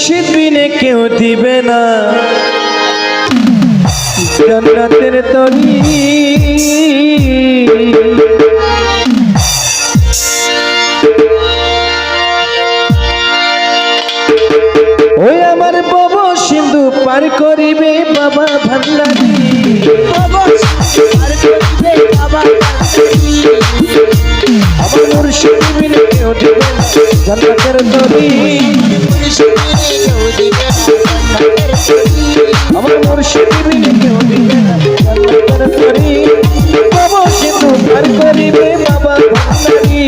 মুর্শিদ বিনে কেউ দিবে না জান্নাতের তরি। ওই আমার বব সিন্ধু পার করিবে বাবা ভান্ডারী, আমার মুর্শিদ বিনে কেউ দিবে না জান্নাতের তরি। আমার মুর্শিদ বিনে কেউ দিবে না জান্নাতের তরি। বব সিন্ধু পার করিবে বাবা ভান্ডারী,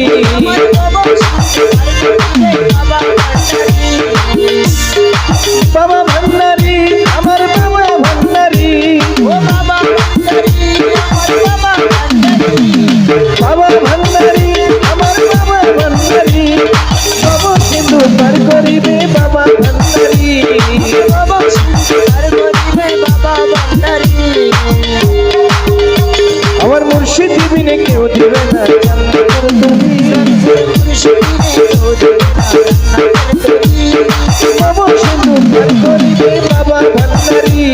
বাবা ভান্ডারী আমার বাবা ভান্ডারী, বাবা ভান্ডারী আমার বাবা ভান্ডারী। বাবা সিন্ধু পার করিবে বাবা ভান্ডারী, আমার মুর্শিদ বিনে কেউ দিবে না জান্নাতের তরি। বাবা সিন্ধু পার করিবে বাবা ভান্ডারী,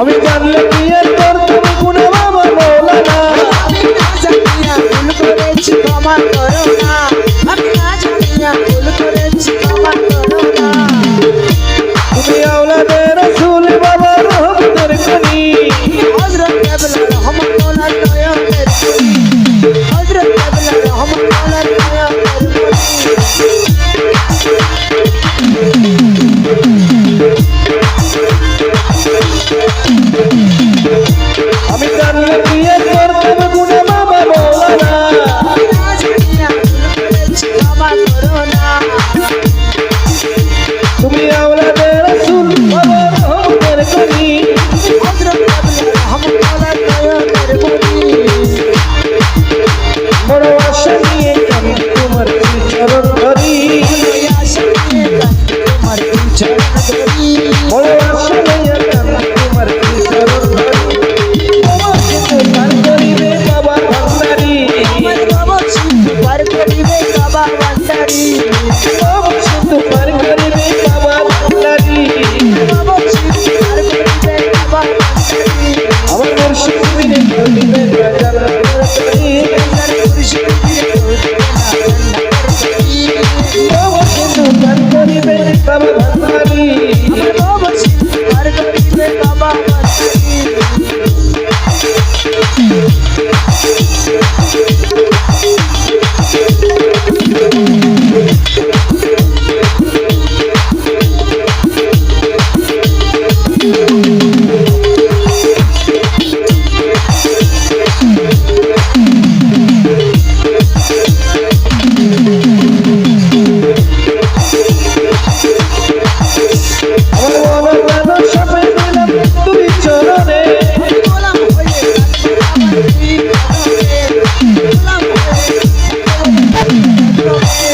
আমি জানলে কি আর করতাম গুনাহ বাবা মওলানা, আমি না জানিয়া ভুল করেছি ক্ষমা করো না, আমি না জানিয়া ভুল করেছি ক্ষমা করো না। তুমি আওলাদে রাসূল বাবা রহমতের খনি, হযরত কেবলা রহমাতুল্লাহ নয়নের খনি, হযরত কেবলা রহমাতুল্লাহ নয়নের খনি। আমি জানলে কি আর করতাম গুনাহ বাবা মওলানা, আমি না জানিয়া ভুল করেছি ক্ষমা করো না। তুমি আওলাদে রাসূল বাবা রহমতের খনি, হযরত কেবলা রহমাতুল্লাহ নয়নের খনি। বড় আশা নিয়ে আমি তোমার চরণ ধরি, তোমার চরণ ধরি, বড় আশা নিয়ে আমি তোমার চরণ ধরি। বাবা সিন্ধু পার করিবে বাবা ভান্ডারী, আমার বাবা সিন্ধু পার করিবে বাবা ভান্ডারী, বাবা সিন্ধু পার করিবে বাবা ভান্ডারী। বাবা সিন্ধু পার করিবে বাবা ভান্ডারী। আমার মুর্শিদ বিনে কেউ দিবে না জান্নাতের তরি, বাবা সিন্ধু পার করিবে বাবা ভান্ডারী। আমার বাবা সিন্ধু পার করিবে বাবা ভান্ডারী। আমার মনের প্রাণ সপে দিলাম তুমি চরণে, আমি গোলাম হয়ে থাকবো আমার দুই চরণে, গোলাম হয়ে থাকবো আমার দুই চরণে।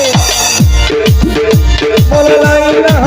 বলে লা ইলাহা